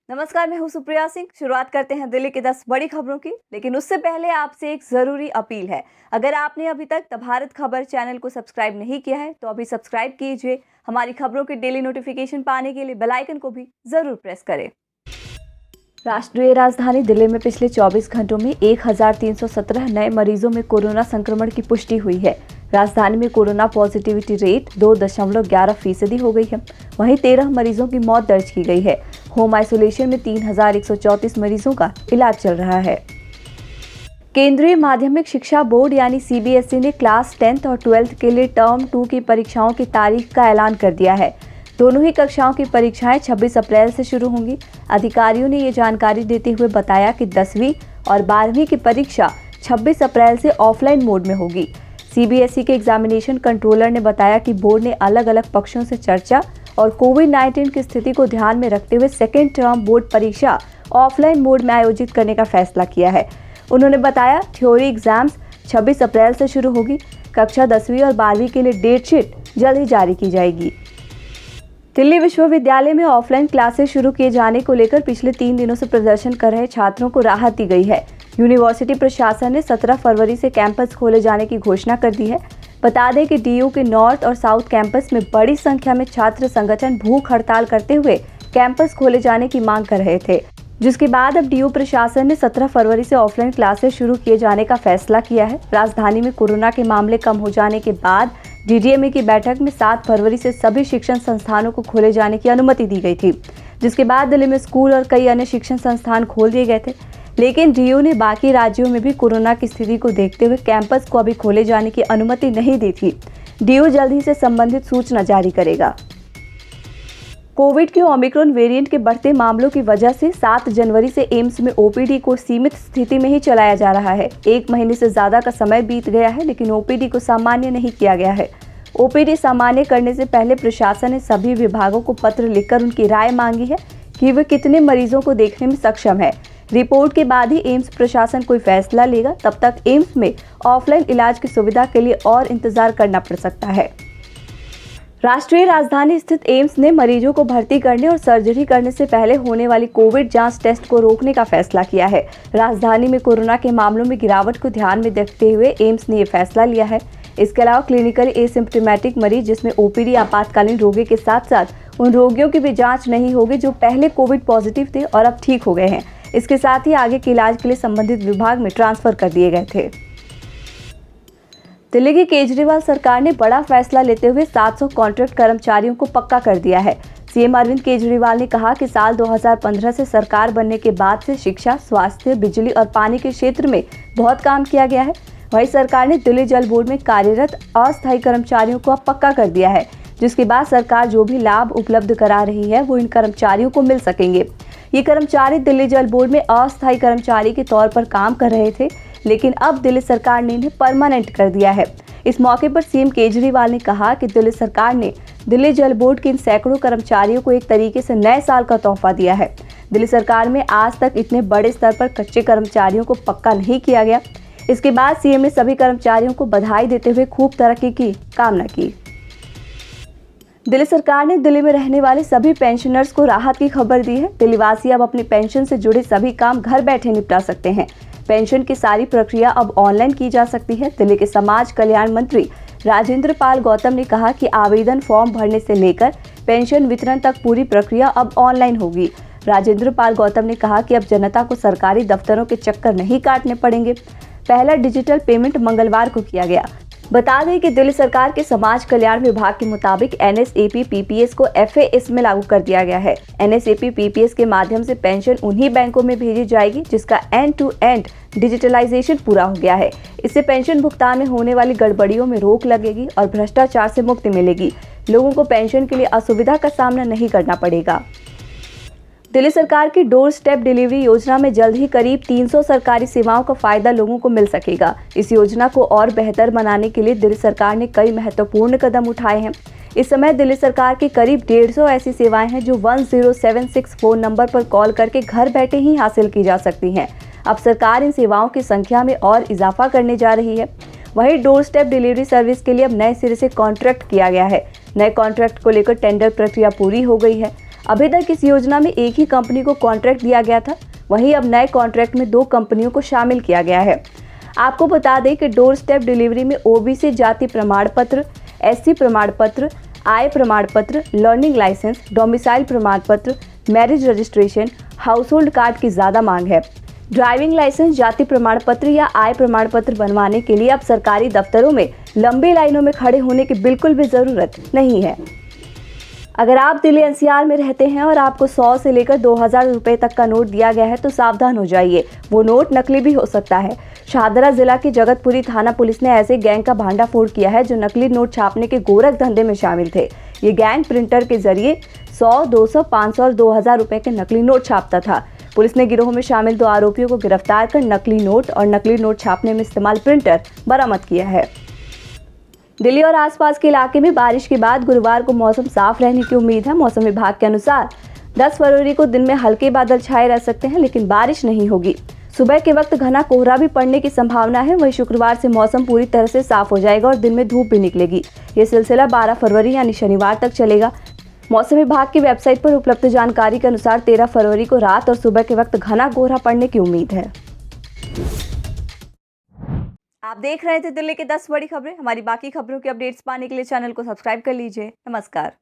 नमस्कार, मैं हूं सुप्रिया सिंह। शुरुआत करते हैं दिल्ली की 10 बड़ी खबरों की, लेकिन उससे पहले आपसे एक जरूरी अपील है। अगर आपने अभी तक द भारत खबर चैनल को सब्सक्राइब नहीं किया है तो अभी सब्सक्राइब कीजिए। हमारी खबरों की डेली नोटिफिकेशन पाने के लिए बेल आइकन को भी जरूर प्रेस करें। राष्ट्रीय राजधानी दिल्ली में पिछले 24 घंटों में 1317 नए मरीजों में कोरोना संक्रमण की पुष्टि हुई है। राजधानी में कोरोना पॉजिटिविटी रेट 2.11% हो गई है। वहीं 13 मरीजों की मौत दर्ज की गई है। होम आइसोलेशन में 3134 मरीजों का इलाज चल रहा है। केंद्रीय माध्यमिक शिक्षा बोर्ड यानी सीबीएसई ने क्लास 10th और 12th के लिए टर्म 2 की परीक्षाओं की तारीख का ऐलान कर दिया है। दोनों ही कक्षाओं की परीक्षाएं 26 अप्रैल से शुरू होंगी। अधिकारियों ने ये जानकारी देते हुए बताया कि 10वीं और 12वीं की परीक्षा 26 अप्रैल से ऑफलाइन मोड में होगी। सीबीएसई के एग्जामिनेशन कंट्रोलर ने बताया कि बोर्ड ने अलग अलग पक्षों से चर्चा और कोविड-19 की स्थिति को ध्यान में रखते हुए सेकेंड टर्म बोर्ड परीक्षा ऑफलाइन मोड में आयोजित करने का फैसला किया है। उन्होंने बताया, थ्योरी एग्जाम्स 26 अप्रैल से शुरू होगी। कक्षा 10वीं और 12वीं के लिए डेट शीट जल्द ही जारी की जाएगी। दिल्ली विश्वविद्यालय में ऑफलाइन क्लासेस शुरू किए जाने को लेकर पिछले 3 दिनों से प्रदर्शन कर रहे छात्रों को राहत दी गई है। यूनिवर्सिटी प्रशासन ने 17 फरवरी से कैंपस खोले जाने की घोषणा कर दी है। बता दें कि डीयू के नॉर्थ और साउथ कैंपस में बड़ी संख्या में छात्र संगठन भूख हड़ताल करते हुए कैंपस खोले जाने की मांग कर रहे थे, जिसके बाद अब डीयू प्रशासन ने 17 फरवरी से ऑफलाइन क्लासेस शुरू किए जाने का फैसला किया है। राजधानी में कोरोना के मामले कम हो जाने के बाद डीडीएमए की बैठक में 7 फरवरी से सभी शिक्षण संस्थानों को खोले जाने की अनुमति दी गई थी, जिसके बाद दिल्ली में स्कूल और कई अन्य शिक्षण संस्थान खोल दिए गए थे। लेकिन डीयू ने बाकी राज्यों में भी कोरोना की स्थिति को देखते हुए कैंपस को अभी खोले जाने की अनुमति नहीं दी थी। डीयू जल्द ही से संबंधित सूचना जारी करेगा। कोविड के ओमिक्रॉन वेरिएंट के बढ़ते मामलों की वजह से 7 जनवरी से एम्स में ओपीडी को सीमित स्थिति में ही चलाया जा रहा है। 1 महीने से ज्यादा का समय बीत गया है, लेकिन ओपीडी को सामान्य नहीं किया गया है। ओपीडी सामान्य करने से पहले प्रशासन ने सभी विभागों को पत्र लिखकर उनकी राय मांगी है कि वे कितने मरीजों को देखने में सक्षम है। रिपोर्ट के बाद ही एम्स प्रशासन कोई फैसला लेगा। तब तक एम्स में ऑफलाइन इलाज की सुविधा के लिए और इंतजार करना पड़ सकता है। राष्ट्रीय राजधानी स्थित एम्स ने मरीजों को भर्ती करने और सर्जरी करने से पहले होने वाली कोविड जांच टेस्ट को रोकने का फैसला किया है। राजधानी में कोरोना के मामलों में गिरावट को ध्यान में रखते हुए एम्स ने ये फैसला लिया है। इसके अलावा क्लिनिकल एसिम्प्टोमेटिक मरीज, जिसमें ओपीडी आपातकालीन रोगी के साथ साथ उन रोगियों की भी जाँच नहीं होगी जो पहले कोविड पॉजिटिव थे और अब ठीक हो गए हैं। इसके साथ ही आगे के इलाज के लिए संबंधित विभाग में ट्रांसफर कर दिए गए थे। दिल्ली की केजरीवाल सरकार ने बड़ा फैसला लेते हुए 700 कॉन्ट्रैक्ट कर्मचारियों को पक्का कर दिया है। सीएम अरविंद केजरीवाल ने कहा कि साल 2015 से सरकार बनने के बाद से शिक्षा, स्वास्थ्य, बिजली और पानी के क्षेत्र में बहुत काम किया गया है। वहीं सरकार ने दिल्ली जल बोर्ड में कार्यरत अस्थायी कर्मचारियों को अब पक्का कर दिया है, जिसके बाद सरकार जो भी लाभ उपलब्ध करा रही है वो इन कर्मचारियों को मिल सकेंगे। ये कर्मचारी दिल्ली जल बोर्ड में अस्थायी कर्मचारी के तौर पर काम कर रहे थे, लेकिन अब दिल्ली सरकार ने इन्हें परमानेंट कर दिया है। इस मौके पर सीएम केजरीवाल ने कहा कि दिल्ली सरकार ने दिल्ली जल बोर्ड के इन सैकड़ों कर्मचारियों को एक तरीके से नए साल का तोहफा दिया है। दिल्ली सरकार में आज तक इतने बड़े स्तर पर कच्चे कर्मचारियों को पक्का नहीं किया गया। इसके बाद सीएम ने सभी कर्मचारियों को बधाई देते हुए खूब तरक्की की कामना की। दिल्ली सरकार ने दिल्ली में रहने वाले सभी पेंशनर्स को राहत की खबर दी है। दिल्लीवासी अब अपनी पेंशन से जुड़े सभी काम घर बैठे निपटा सकते हैं। पेंशन की सारी प्रक्रिया अब ऑनलाइन की जा सकती है। दिल्ली के समाज कल्याण मंत्री राजेंद्र पाल गौतम ने कहा कि आवेदन फॉर्म भरने से लेकर पेंशन वितरण तक पूरी प्रक्रिया अब ऑनलाइन होगी। राजेंद्र पाल गौतम ने कहा कि अब जनता को सरकारी दफ्तरों के चक्कर नहीं काटने पड़ेंगे। पहला डिजिटल पेमेंट मंगलवार को किया गया। बता दें कि दिल्ली सरकार के समाज कल्याण विभाग के मुताबिक एनएसएपी पीपीएस को एफएएस में लागू कर दिया गया है। एनएसएपी पीपीएस के माध्यम से पेंशन उन्हीं बैंकों में भेजी जाएगी जिसका एंड टू एंड डिजिटलाइजेशन पूरा हो गया है। इससे पेंशन भुगतान में होने वाली गड़बड़ियों में रोक लगेगी और भ्रष्टाचार से मुक्ति मिलेगी। लोगों को पेंशन के लिए असुविधा का सामना नहीं करना पड़ेगा। दिल्ली सरकार की डोर स्टेप डिलीवरी योजना में जल्द ही करीब 300 सरकारी सेवाओं का फायदा लोगों को मिल सकेगा। इस योजना को और बेहतर बनाने के लिए दिल्ली सरकार ने कई महत्वपूर्ण कदम उठाए हैं। इस समय दिल्ली सरकार की करीब 150 ऐसी सेवाएं हैं जो 1076 फोन नंबर पर कॉल करके घर बैठे ही हासिल की जा सकती हैं। अब सरकार इन सेवाओं की संख्या में और इजाफा करने जा रही है। वहीं डोर स्टेप डिलीवरी सर्विस के लिए अब नए सिरे से कॉन्ट्रैक्ट किया गया है। नए कॉन्ट्रैक्ट को लेकर टेंडर प्रक्रिया पूरी हो गई है। अभी तक इस योजना में एक ही कंपनी को कॉन्ट्रैक्ट दिया गया था, वहीं अब नए कॉन्ट्रैक्ट में 2 कंपनियों को शामिल किया गया है। आपको बता दें कि डोर स्टेप डिलीवरी में ओबीसी जाति प्रमाण पत्र, एससी प्रमाण पत्र, आय प्रमाण पत्र, लर्निंग लाइसेंस, डोमिसाइल प्रमाण पत्र, marriage registration, house hold card की ज़्यादा मांग है। ड्राइविंग लाइसेंस, जाति प्रमाण पत्र या आय प्रमाण पत्र बनवाने के लिए अब सरकारी दफ्तरों में लंबी लाइनों में खड़े होने की बिल्कुल भी ज़रूरत नहीं है। अगर आप दिल्ली एनसीआर में रहते हैं और आपको 100 से लेकर 2000 रुपए तक का नोट दिया गया है तो सावधान हो जाइए, वो नोट नकली भी हो सकता है। शाहदरा जिला की जगतपुरी थाना पुलिस ने ऐसे गैंग का भांडाफोड़ किया है जो नकली नोट छापने के गोरख धंधे में शामिल थे। ये गैंग प्रिंटर के जरिए 100, 200, 500 और 2000 रुपए के नकली नोट छापता था। पुलिस ने गिरोह में शामिल 2 आरोपियों को गिरफ्तार कर नकली नोट और नकली नोट छापने में इस्तेमाल प्रिंटर बरामद किया है। दिल्ली और आसपास के इलाके में बारिश के बाद गुरुवार को मौसम साफ रहने की उम्मीद है। मौसम विभाग के अनुसार 10 फरवरी को दिन में हल्के बादल छाए रह सकते हैं, लेकिन बारिश नहीं होगी। सुबह के वक्त घना कोहरा भी पड़ने की संभावना है। वहीं शुक्रवार से मौसम पूरी तरह से साफ हो जाएगा और दिन में धूप भी निकलेगी। ये सिलसिला 12 फरवरी यानी शनिवार तक चलेगा। मौसम विभाग की वेबसाइट पर उपलब्ध जानकारी के अनुसार 13 फरवरी को रात और सुबह के वक्त घना कोहरा पड़ने की उम्मीद है। आप देख रहे थे दिल्ली की 10 बड़ी खबरें। हमारी बाकी खबरों की अपडेट्स पाने के लिए चैनल को सब्सक्राइब कर लीजिए। नमस्कार।